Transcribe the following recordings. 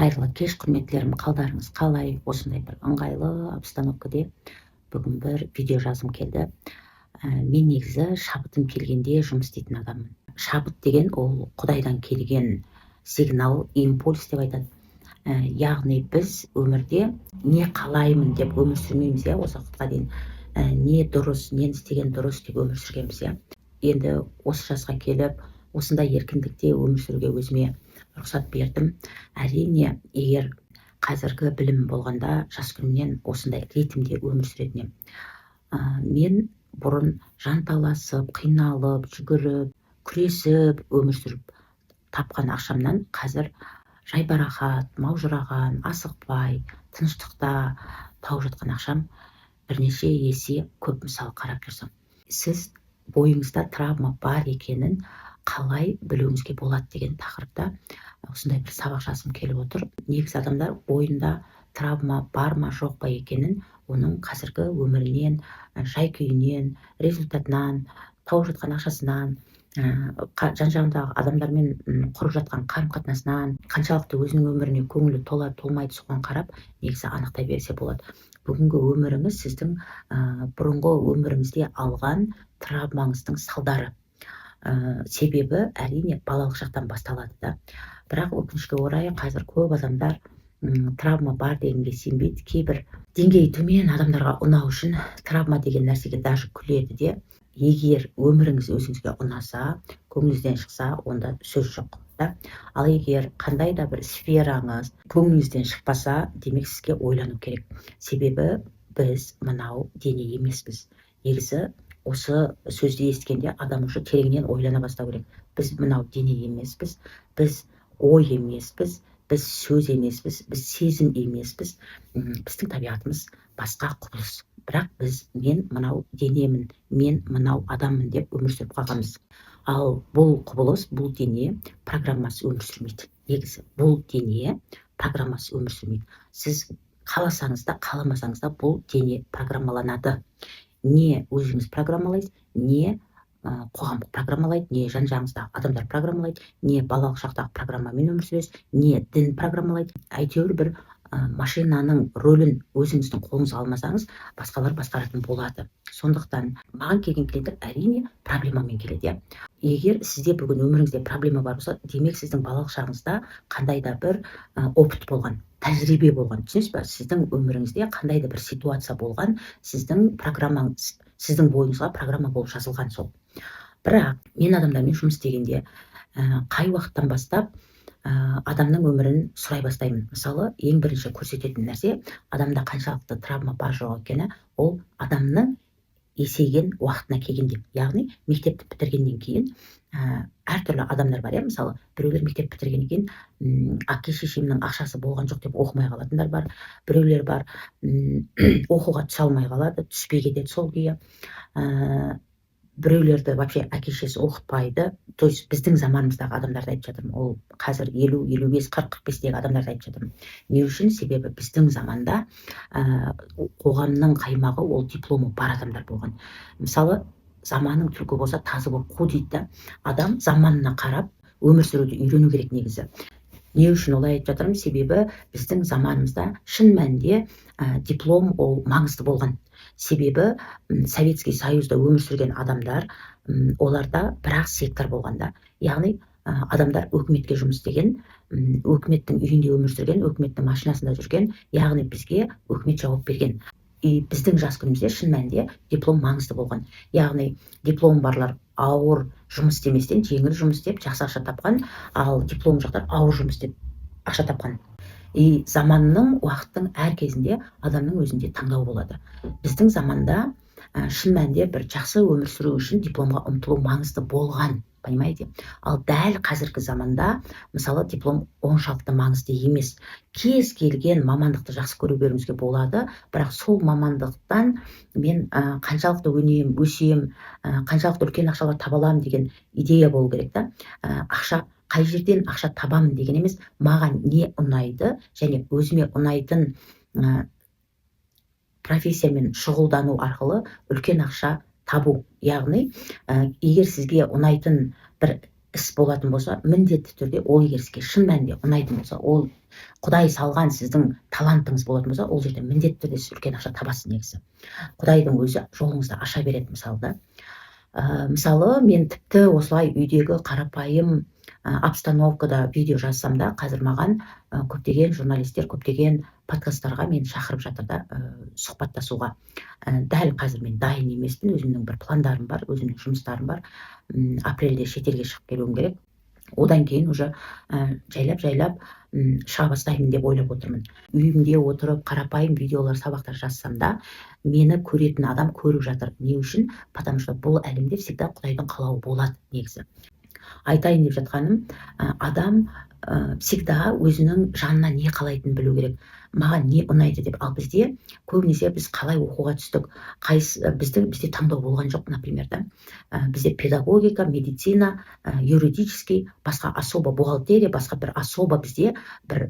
Қайырлы кеш, құрметтілерім, қалдарыңыз қалай? Осындай бір ыңғайлы обстановкада бүгін бір видео жазым келді. Мен негізі шабытым келгенде жұмыс істейтін адаммын. Шабыт деген ол Құдайдан келген сигнал, импульс деп айтады. Яғни біз өмірде не қалаймын деп өмір сүрмейміз, осы уақытқа дейін. Не дұрыс, нені істеген дұрыс деп өмір сүргенбіз. Енді осы жасқа келіп, осындай еркіндікте өмір сүруге өзіме рұқсат бердім. Әрине, егер қазіргі білім болғанда жас күнімнен осындай ритмде өмір сүретінем. Мен бұрын жанталасып, қиналып, жүгіріп, күресіп өмір сүріп тапқан ақшамнан қазір жайбарақат, маужыраған, асықпай, тыныштықта тауып жатқан ақшам бірнеше есе көп. Мысалы қарап жүрсем, сіз бойыңызда травма бар екенін қалай білуіңізге болады деген тақырыпта осындай бір сабақ жазғым келіп отыр. Негізі адамдар бойында травма бар ма жоқ па екенін оның қазіргі өмірінен, жай-күйінен, результатынан, тауып жатқан ақшасынан, жан-жағындағы адамдармен құрып жатқан қарым-қатынасынан, қаншалықты өзінің өміріне көңілі толады, толмайды, соған қарап негізі анықтай берсе болады. Бүгінгі өміріңіз сіздің бұрынғы өміріңізде алған травмаңыздың салдары. Себебі әрине балалық шақтан басталады да. Бірақ өкінішке орай қазір көп адамдар травма бар дегенге сенбейді. Кейбір деңгейі төмен адамдарға ұнау үшін травма деген нәрсеге даже күледі де. Егер өміріңіз өзіңізге ұнаса, көңіліңізден шықса, онда сөз жоқ да. Ал егер қандай да бір сфераңыз көңіліңізден шықпаса, демек сізге ойлану керек. Себебі біз мынау дене емеспіз. Негізі осы сөзді естігенде адам уже тереңнен ойлана бастау керек. Біз мынау дене емеспіз, біз ой емеспіз, біз сөз емеспіз, біз сезім емеспіз. Біздің табиғатымыз басқа құбылыс. Бірақ мен мынау денемін, мен мынау адаммын деп өмір сүріп қалғанбыз. Ал бұл құбылыс, бұл дене программасы өмір сүрмейді. Негізі бұл дене программасы өмір сүрмейді. Сіз қаласаңыз да, қаламасаңыз да бұл дене программаланады. Не өзіңіз программалайсыз, не қоғам программалайды, не жан-жағыңыздағы адамдар программалайды, не балалық шақтағы программамен өмір сүресіз, не дін программалайды. Әйтеуір бір машинаның рөлін өзіңіздің қолыңызға алмасаңыз, басқалар басқаратын болады. Сондықтан маған келген клиенттер әрине проблемамен келеді. Егер сізде бүгін өміріңізде проблема бар болса, демек сіздің балалық шағыңызда қандай да бір опыт болған, тәжірибе болған. Түсінесіз ба? Сіздің өміріңізде қандай да бір ситуация болған, сіздің программаңыз, сіздің бойыңызға программа болып жазылған сол. Бірақ мен адамдармен жұмыс істегенде қай уақыттан бастап адамның өмірін сұрай бастаймын. Мысалы, ең бірінші көрсететін нәрсе адамда қаншалықты травма бар жоқ екені, ол адамның есейген уақытына келгенде. Яғни мектепті бітіргеннен кейін әртүрлі адамдар бар. Мысалы, біреулер мектеп бітіргеннен кейін әке-шешемнің ақшасы болған жоқ деп оқымай қалатындар бар. Біреулер бар, оқуға түсе алмай қалады, түспей кетеді сол күйі. Біреулерді вообще әке-шешесі оқытпайды. То есть біздің заманымыздағы адамдарды айтып жатырмын. Ол қазір 50, 55, 40, 45-тегі адамдарды айтып жатырмын. Не үшін? Себебі біздің заманда қоғамның қаймағы ол дипломы бар адамдар болған. Мысалы, заманың түлкі болса тазы болып қу дейді. Адам заманына қарап өмір сүруді үйрену керек негізі. Не үшін олай айтып жатырмын? Себебі біздің заманымызда шын мәнінде диплом ол маңызды болған. Себебі Советский Союзда өмір сүрген адамдар, оларда бір-ақ сектор болғанда. Яғни адамдар өкіметке жұмыс істеген, өкіметтің үйінде өмір сүрген, өкіметтің машинасында жүрген, яғни бізге өкімет жауап берген. Біздің жас күнімізде шын мәнінде диплом маңызды болған. Яғни диплом барлар ауыр жұмыс істеместен жеңіл жұмыс істеп жақсы ақша тапқан, ал диплом жоқтар ауыр жұмыс істеп ақша тапқан. Заманның, уақыттың әр кезінде адамның өзінде таңдау болады. Біздің заманда шын мәнінде бір жақсы өмір сүру үшін дипломға ұмтылу маңызды болған, понимаете? Ал дәл қазіргі заманда, мысалы, диплом оншалықты маңызды емес. Кез келген мамандықты жақсы көре беруімізге болады, бірақ сол мамандықтан мен қаншалықты өнем, өсем, қаншалықты үлкен ақшалар таба аламын деген идея болу керек та. Ақша қай жерден ақша табамын деген емес, маған не ұнайды және өзіме ұнайтын профессиямен шұғылдану арқылы үлкен ақша табу. Яғни, егер сізге ұнайтын бір іс болатын болса, міндетті түрде ол егер сізге шын мәнінде ұнайтын болса, ол Құдай салған сіздің талантыңыз болатын болса, ол жерде міндетті түрде сіз үлкен ақша табасыз негізі. Құдайдың өзі жолыңызды аша береді мысалы да. Мысалы мен тіпті осылай үйдегі қарапайым обстановкада видео жазсам да, қазір маған көптеген журналистер, көптеген подкасттарға мені шақырып жатыр да, сұхбаттасуға. Дәл қазір мен дайын емеспін, өзімнің бір пландарым бар, өзімнің жұмыстарым бар. Апрельде шетелге шығып келуім керек. Одан кейін уже жайлап шыға бастаймын деп ойлап отырмын. Үйімде отырып қарапайым видеолар, сабақтар жазсам да, мені көретін адам көріп жатыр. Не үшін? Потому что бұл әлемде всегда Құдайдың қалауы болады негізі. Айтайын деп жатқаным, адам всегда өзінің жанына не қалайтынын білу керек. Маған не ұнайды деп. Ал бізде көбінесе біз қалай оқуға түстік, бізде таңдау болған жоқ, например, да. Бізде педагогика, медицина, юридический, басқа особо бухгалтерия, басқа бір особо бізде бір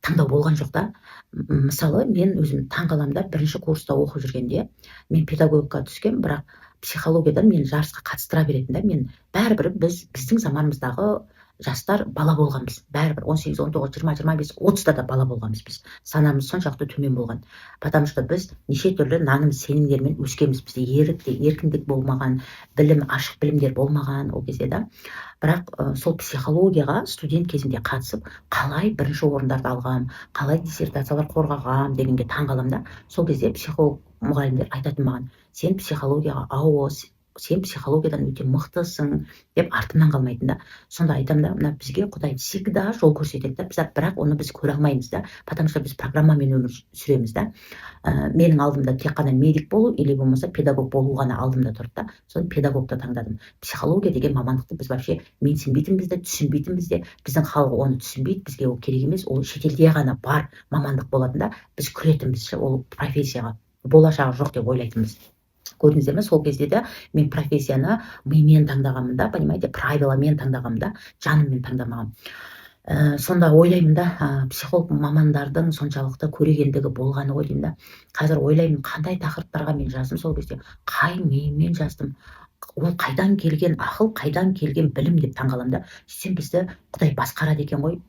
таңдау болған жоқ та. Мысалы, мен өзім таңғаламда бірінші курста оқып жүргенде мен педагогикаға түскен, бірақ психологиядан мен жарысқа қатыстыра беретін да. Мен бәрібір біздің заманымыздағы жастар бала болғанбыз. Бәрібір 18, 19, 20, 25, 30-да да бала болғанбыз біз. Санамыз соншалықты төмен болған. Потому что біз неше түрлі наным сенімдермен өскенбіз. Бізде еркіндік болмаған, білім, ашық білімдер болмаған ол кезде да. Бірақ сол психологияға студент кезімде қатысып, қалай бірінші орындарды алғам, қалай диссертациялар қорғағам дегенге таңғаламын да. Сол кезде психолог мұғалімдер айтатын маған: сен психологияға ауыз, сен психологиядан өте мықтысың деп артымнан қалмайтын да. Сонда айтамын да, мына бізге Құдай всегда жол көрсетеді да, бірақ оны біз көре алмаймыз да, потому что біз программамен өмір сүреміз да. Менің алдымда тек қана медик болу или болмаса педагог болу ғана алдымда тұрды да. Соны педагогты таңдадым. Психология деген мамандықты біз вообще менсінбейтінбіз де, түсінбейтінбіз де. Біздің халық оны түсінбейді, бізге ол керек емес. Ол шетелде ғана бар мамандық болатын да. Біз күретінбіз ол профессияға. Болашағы жоқ деп ойлайтынбыз. Көрдіңіздер ме, сол кезде де мен профессияны мимен таңдағанмын да, понимаете, правиламен таңдағанмын да, жаныммен таңдамағанмын. Сонда ойлаймын да, психолог мамандардың соншалықты көрегендігі болғаны ғой деймін да. Қазір ойлаймын, қандай тақырыптарға мен жаздым сол кезде, қай мимен жаздым, ол қайдан келген ақыл, қайдан келген білім деп таңғаламын да. Сөйтсем бізді Құдай басқарады екен ғой.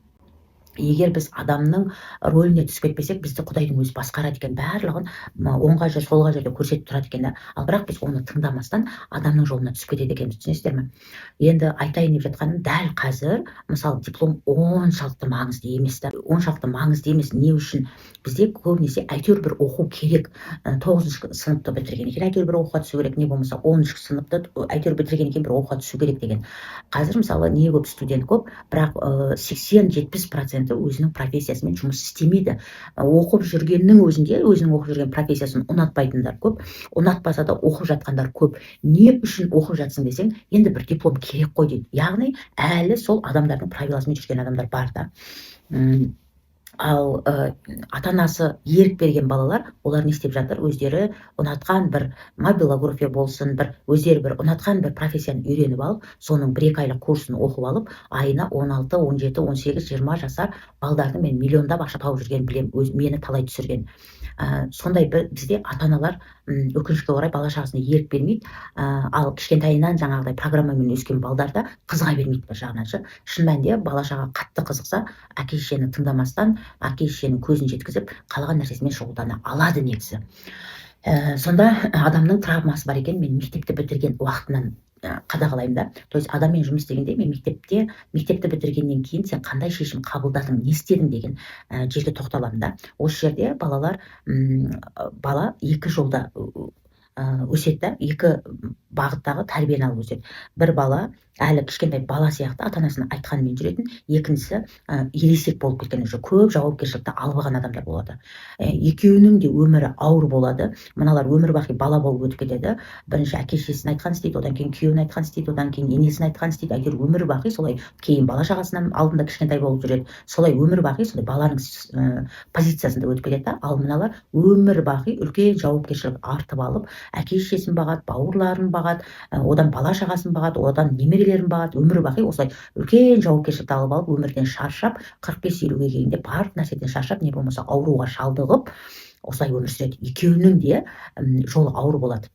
Егер біз адамның рөліне түсіп кетпесек, бізді Құдайдың өзі басқарады екен, барлығын оңға жүр, солға жүрде көрсетіп тұрады екен да. Ал бірақ біз оны тыңдамастан адамның жолына түсіп кетеді екенбіз, түсінесіздер ме? Енді айтайын деп жатқаным, дәл қазір мысалы диплом оншалықты маңызды емес та. Оншалықты маңызды емес. Не үшін? Бізде көбінесе әйтеуір бір оқу керек. 9-шы сыныпты бітірген екен, әйтеуір бір оқуға түсу керек, не болмаса 10-шы сыныпты әйтеуір бітірген екен, бір оқуға түсу керек деген. Қазір мысалы не көп студент көп, бірақ 80-70% өзінің профессиясымен жұмыс істемейді. Оқып жүргеннің өзінде, өзінің оқып жүрген профессиясын ұнатпайтындар көп, ұнатпаса да оқып жатқандар көп. Не үшін оқып жатсың десең, енді бір диплом керек қой дейді. Яғни әлі сол адамдардың правиласымен жүрген адамдар бар да. Ал ата-анасы ерік берген балалар, олар не істеп жатыр? Өздері ұнатқан бір мобилография болсын, өздері бір ұнатқан бір профессияны үйреніп алып, соның 1-2 айлық курсын оқып алып, айына 16, 17, 18, 20 жасар балдардың мен миллиондап ақша тауып жүрген білем, мені талай түсірген. Сондай бізде ата-аналар өкінішке орай бала шағасына ерік бермейді. Ал кішкентайынан жаңағыдай программамен өскен балдарда қызыға бермейді бір жағынан. Шын мәнінде бала шаға қатты қызықса, әке шешені тыңдамастан, әке шешенің көзін жеткізіп, қалаған нәрсесімен шұғылдана алады негізі. Сонда адамның травмасы бар екен, мен мектепті бітірген уақытынан қадағалаймын да. То есть адаммен жұмыс істегенде мен мектепті бітіргеннен кейін сен қандай шешім қабылдадың, не істедің деген жерге тоқталамын да. Осы жерде бала екі жолда өседі, екі бағыттағы тәрбиені алып өседі. Бір бала әлі кішкентай бала сияқты ата-анасының айтқанымен жүретін, екіншісі ересек болып кеткен, уже көп жауапкершілікті алып алған адамдар болады. Екеуінің де өмірі ауыр болады. Мыналар өмір бақи бала болып өтіп кетеді. Бірінші әке шешесінің айтқанын істейді, одан кейін күйеуінің айтқанын істейді, одан кейін енесінің айтқанын істейді. Әйтеуір өмір бақи солай, кейін бала шағасынан алдында кішкентай болып жүреді. Солай өмір бақи солай баланың позициясында өтіп кетеді. Ал мыналар өмір бақи үлкен жауапкершілік артып алып, әке шешесін бағады, бауырларын бағады, одан бала шағасын бағады, одан немерелерін бағады, өмір бақи осылай үлкен жауапкершілікті алып алып, өмірден шаршап, 45-50-ге келгенде барлық нәрседен шаршап, не болмаса ауруға шалдығып, осылай өмір сүреді. Екеуінің де жолы ауыр болады.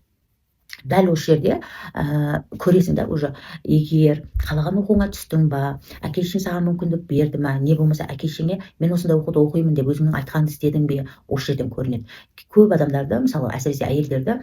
дәл осы жерде көресің да, уже егер қалаған оқуыңа түстің ба, әке-шешең саған мүмкіндік берді ма, не болмаса әке-шешеңе мен осындай оқуды оқимын деп өзіңнің айтқаныңды істедің бе, осы жерден көрінеді. Көп адамдарды, мысалы әсіресе әйелдерді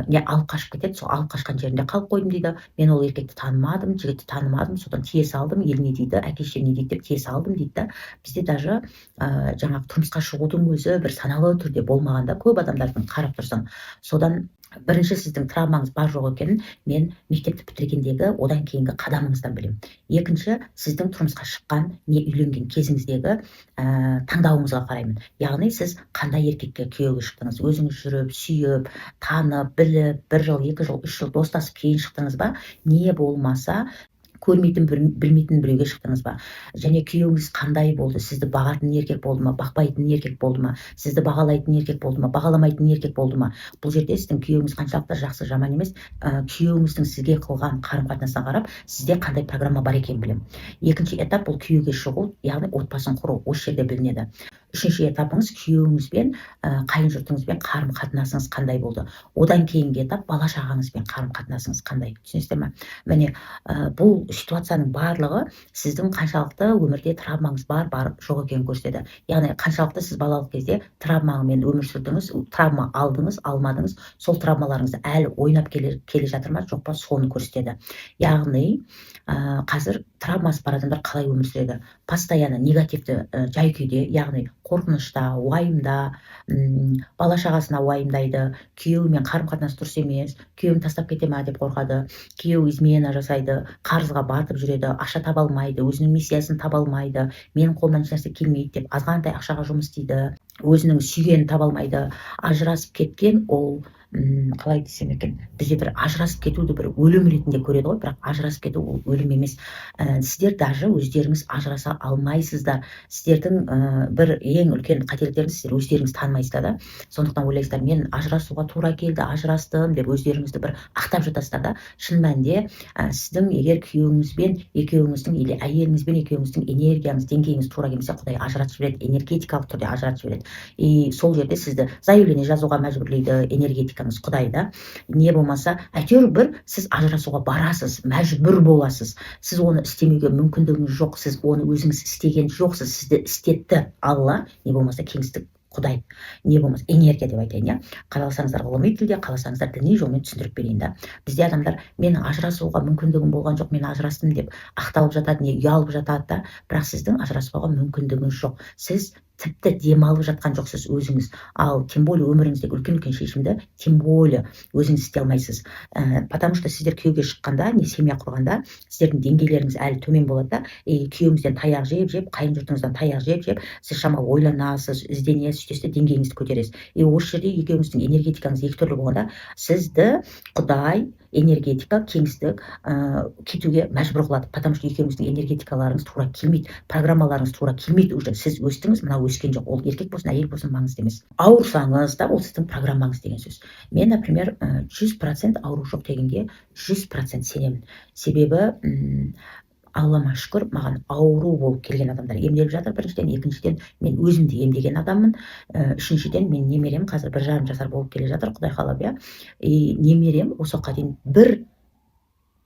не алып қашып кетеді, сол алып қашқан жерінде қалып қойдым дейді. Мен ол еркекті танымадым, жігітті танымадым, содан тие салдым, ел не дейді, әке-шешем не дейді деп тие салдым дейді да. Бізде даже жаңағы тұрмысқа шығудың өзі бір саналы түрде болмағанда, көп адамдардың қарап тұрсаң, содан бірінші сіздің травмаңыз бар жоқ екенін мен мектепті бітіргендегі одан кейінгі қадамыңыздан білемін. Екінші, сіздің тұрмысқа шыққан не үйленген кезіңіздегі таңдауыңызға қараймын. Яғни сіз қандай еркекке күйеуге шықтыңыз? Өзіңіз жүріп, сүйіп, танып, біліп, 1 жыл, 2 жыл, 3 жыл достасып кейін шықтыңыз ба? Не болмаса көрмейтін, білмейтін біреуге шықтыңыз ба? Және күйеуіңіз қандай болды? Сізді бағатын еркек болды ма? Бақпайтын еркек болды ма? Сізді бағалайтын еркек болды ма? Бағаламайтын еркек болды ма? Бұл жерде сіздің күйеуіңіз қаншалықты жақсы, жаман емес, күйеуіңіздің сізге қылған қарым-қатынасына қарап, сізде қандай программа бар екенін білемін. Екінші этап бұл күйеуге шығу, яғни отбасын құру, осы жерде білінеді. Үшінші этапыңыз күйеуіңізбен, қайын жұртыңызбен қарым-қатынасыңыз қандай болды? Одан кейінгі этап бала шағаңызбен қарым-қатынасыңыз қандай? Түсінесіздер ме? Міне, бұл ситуацияның барлығы сіздің қаншалықты өмірде травмаңыз бар жоқ екенін көрсетеді. Яғни қаншалықты сіз балалық кезде травмамен өмір сүрдіңіз, травма алдыңыз, алмадыңыз, сол травмаларыңызды әлі ойнап келе жатыр ма, жоқ па, соны көрсетеді. Яғни қазір травмасы бар адамдар қалай өмір сүреді? Постоянно негативті жай-күйде, яғни қорқынышта, уайымда, бала шағасына уайымдайды, күйеуімен қарым-қатынас дұрыс емес, күйеуім тастап кете ма деп қорқады, күйеу измена жасайды, қарызға батып жүреді, ақша таба алмайды, өзінің миссиясын таба алмайды, менің қолымнан ешнәрсе келмейді деп азғантай ақшаға жұмыс істейді, өзінің сүйгенін таба алмайды. Ажырасып кеткен ол қалай десем екен, бізде бір ажырасып кетуді бір өлім ретінде көреді ғой, бірақ ажырасып кету ол өлім емес. Сіздер даже өздеріңіз ажыраса алмайсыздар. Сіздердің бір ең үлкен қателіктеріңіз, сіздер өздеріңіз танымайсыздар да. Сондықтан ойлайсыздар, мен ажырасуға тура келді, ажырастым деп өздеріңізді бір ақтап жатасыздар да. Шын мәнінде сіздің егер күйеуіңізбен екеуіңіздің или әйеліңізбен екеуіңіздің энергияңыз, деңгейіңіз тура келмесе, Құдай ажыратып жібереді, энергетикалық түрде ажыратып жібереді. И сол жерде сізді заявление жазуға мәжбүрлейді энергетикаңыз, Құдай да. Не болмаса, әйтеуір бір сіз ажырасуға барасыз, мәжбүр боласыз. Сіз оны істемеуге мүмкіндігіңіз жоқ, сіз оны өзіңіз істеген жоқсыз, сізді істетті Алла, не болмаса кеңістік, Құдай, не болмаса энергия деп айтайын, иә. Қаласаңыздар ғылыми тілде, қаласаңыздар діни жолмен түсіндіріп берейін да. Бізде адамдар мен ажырасуға мүмкіндігім болған жоқ, мен ажырастым деп ақталып жатады, не ұялып жатады да, бірақ сіздің ажырасуға мүмкіндігіңіз жоқ. Сіз тіпті демалып жатқан жоқсыз өзіңіз. Ал тем более өміріңіздегі үлкен шешімді тем более өзіңіз істей алмайсыз. Потому что сіздер күйеуге шыққанда, не семья құрғанда, сіздердің деңгейлеріңіз әлі төмен болады да. Күйеуіңізден таяқ жеп, қайын жұртыңыздан таяқ жеп, сіз шамалы ойланасыз, ізденесіз, сөйтесіз, деңгейіңізді көтересіз. Осы жерде екеуіңіздің энергетикаңыз екі түрлі болғанда, сізді Құдай, энергетика, кеңістік кетуге мәжбүр қылады. Потому что екеуіңіздің энергетикаларыңыз тура келмейді, программаларыңыз тура келмейді уже. Сіз өстіңіз, мынау өскен жоқ. Ол еркек болсын, әйел болсын, маңызды емес. Ауырсаңыз да, ол сіздің программаңыз деген сөз. Мен, например, 100% ауру жоқ дегенге 100% сенемін. Себебі Аллама шүкір, маған ауру болып келген адамдар емделіп жатыр. Біріншіден, екіншіден, мен өзімді емдеген адаммын. Үшіншіден, мен немерем қазір 1,5 жасар болып келе жатыр, Құдай қалап, иә. Немерем осы уақытқа дейін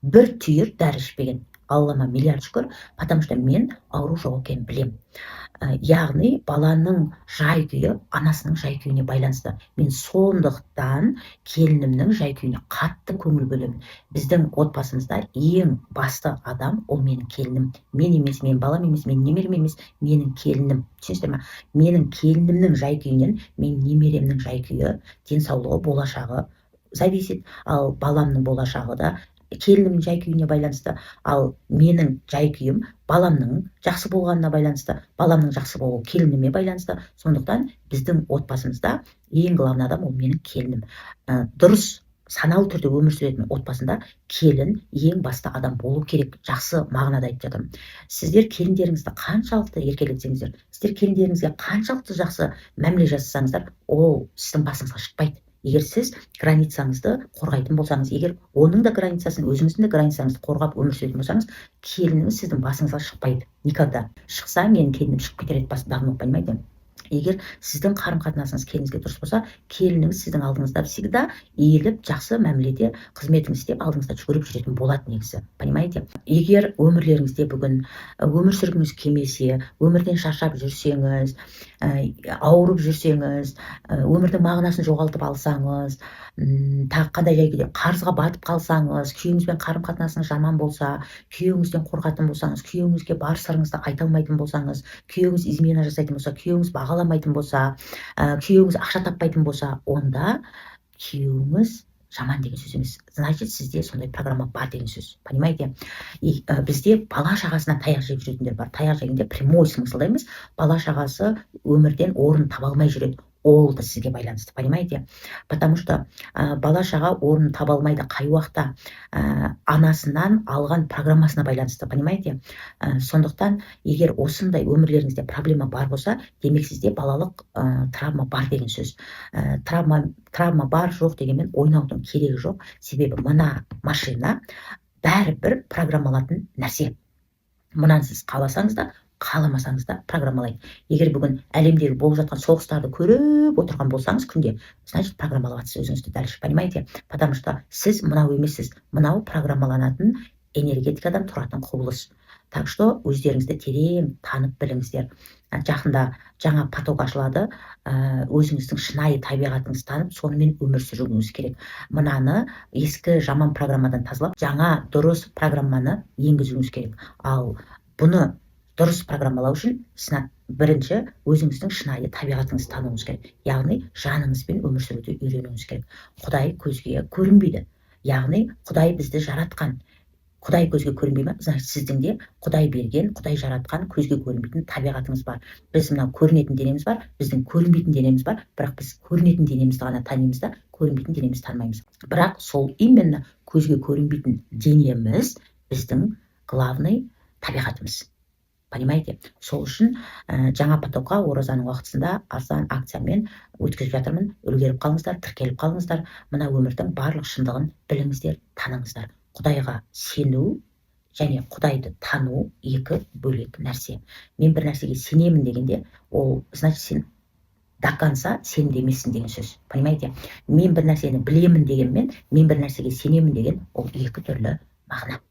бір түйір дәрі ішпеген. Аллама миллиард шүкір, потому что мен ауру жоқ екенін білем. Яғни баланың жай-күйі анасының жай-күйіне байланысты. Мен сондықтан келінімнің жай-күйіне қатты көңіл бөлемін. Біздің отбасымызда ең басты адам ол менің келінім. Мен емес, мен балам емес, мен немерем емес, менің келінім. Түсінесіздер ме? Менің келінімнің жай-күйінен мен немеремнің жай-күйі, денсаулығы, болашағы зависит. Ал баламның болашағы да келінімнің жай-күйіне байланысты, ал менің жай-күйім баламның жақсы болғанына байланысты, баламның жақсы болуы келініме байланысты. Сондықтан біздің отбасымызда ең главный адам ол менің келінім. Дұрыс саналы түрде өмір сүретін отбасында келін ең басты адам болу керек. Жақсы мағынада айтып жатырмын. Сіздер келіндеріңізді қаншалықты еркелетсеңіздер, сіздер келіндеріңізге қаншалықты жақсы мәміле жасасаңыздар, ол сіздің басыңызға шықпайды. Егер сіз границаңызды қорғайтын болсаңыз, егер оның да границасын, өзіңіздің де границаңызды қорғап өмір сүретін болсаңыз, келініңіз сіздің басыңызға шықпайды. Никогда. Шықса, менің келінім шығып кетер еді басындағыны, понимаете? егер сіздің қарым-қатынасыңыз келініңізге дұрыс болса, келініңіз сіздің алдыңызда всегда иіліп, жақсы мәміледе қызметіңізді істеп алдыңызда жүгіріп жүретін болады негізі. Понимаете? Егер өмірлеріңізде бүгін өмір сүргіңіз келмесе, өмірден шаршап жүрсеңіз, ауырып жүрсеңіз, өмірдің мағынасын жоғалтып алсаңыз, тағы қандай жайда қарызға батып қалсаңыз, күйеуіңізбен қарым-қатынасыңыз жаман болса, күйеуіңізден қорқатын болсаңыз, күйеуіңізге бар сырыңызды айта алмайтын болсаңыз, күйеуіңіз измена жасайтын болса, күйеуіңіз бағаламайтын болса, күйеуіңіз ақша таппайтын болса, онда күйеуіңіз жаман деген сөз емес. Значит, сізде сондай программа бар деген сөз. Понимаете? Бізде бала шағасына таяқ жеп жүретіндер бар. Таяқ жегенде прямой смыслда емес, бала шағасы өмірден орын таба алмай жүреді. Ол да сізге байланысты, понимаете? Потому что бала шаға орын таба алмайды қай уақытта, анасынан алған программасына байланысты, понимаете? Сондықтан, егер осындай өмірлеріңізде проблема бар болса, демек сізде балалық травма бар деген сөз. Травма бар жоқ дегенмен ойнаудың керегі жоқ. Себебі мына машина бәрібір программалатын нәрсе. Мұнан сіз қаласаңыз да, қаламасаңыз да программалайды. Егер бүгін әлемдегі болып жатқан соғыстарды көріп отырған болсаңыз күнде, значит программалап жатсыз өзіңізді дальше, понимаете? Потому что сіз мынау емессіз, мынау программаланатын энергетикадан тұратын құбылыс. Так что өздеріңізді терең танып біліңіздер. Жақында жаңа поток ашылады, өзіңіздің шынайы табиғатыңызды танып, сонымен өмір сүруіңіз керек. Мынаны ескі жаман программадан тазалап, жаңа дұрыс программаны енгізуіңіз керек. Ал бұны дұрыс программалау үшін бірінші өзіңіздің шынайы табиғатыңызды тануыңыз керек. Яғни жаныңызбен өмір сүруді үйренуіңіз керек. Құдай көзге көрінбейді. Яғни Құдай бізді жаратқан. Құдай көзге көрінбей ме? Значит, сіздің де Құдай берген, Құдай жаратқан көзге көрінбейтін табиғатыңыз бар. Біз мына көрінетін денеміз бар, біздің көрінбейтін денеміз бар, бірақ біз көрінетін денемізді ғана танимыз да, көрінбейтін денемізді танымаймыз. Бірақ сол именно көзге көрінбейтін денеміз біздің главный табиғатымыз. Понимаете? Сол үшін жаңа потокқа оразаның уақытысында арзан акциямен өткізіп жатырмын. Үлгеріп қалыңыздар, тіркеліп қалыңыздар. Мына өмірдің барлық шындығын біліңіздер, таныңыздар. Құдайға сену және Құдайды тану екі бөлек нәрсе. Мен бір нәрсеге сенемін дегенде, ол значит сен до конца сенімді емессің деген сөз. Понимаете? Мен бір нәрсені білемін дегенмен, мен бір нәрсеге сенемін деген ол екі түрлі мағына.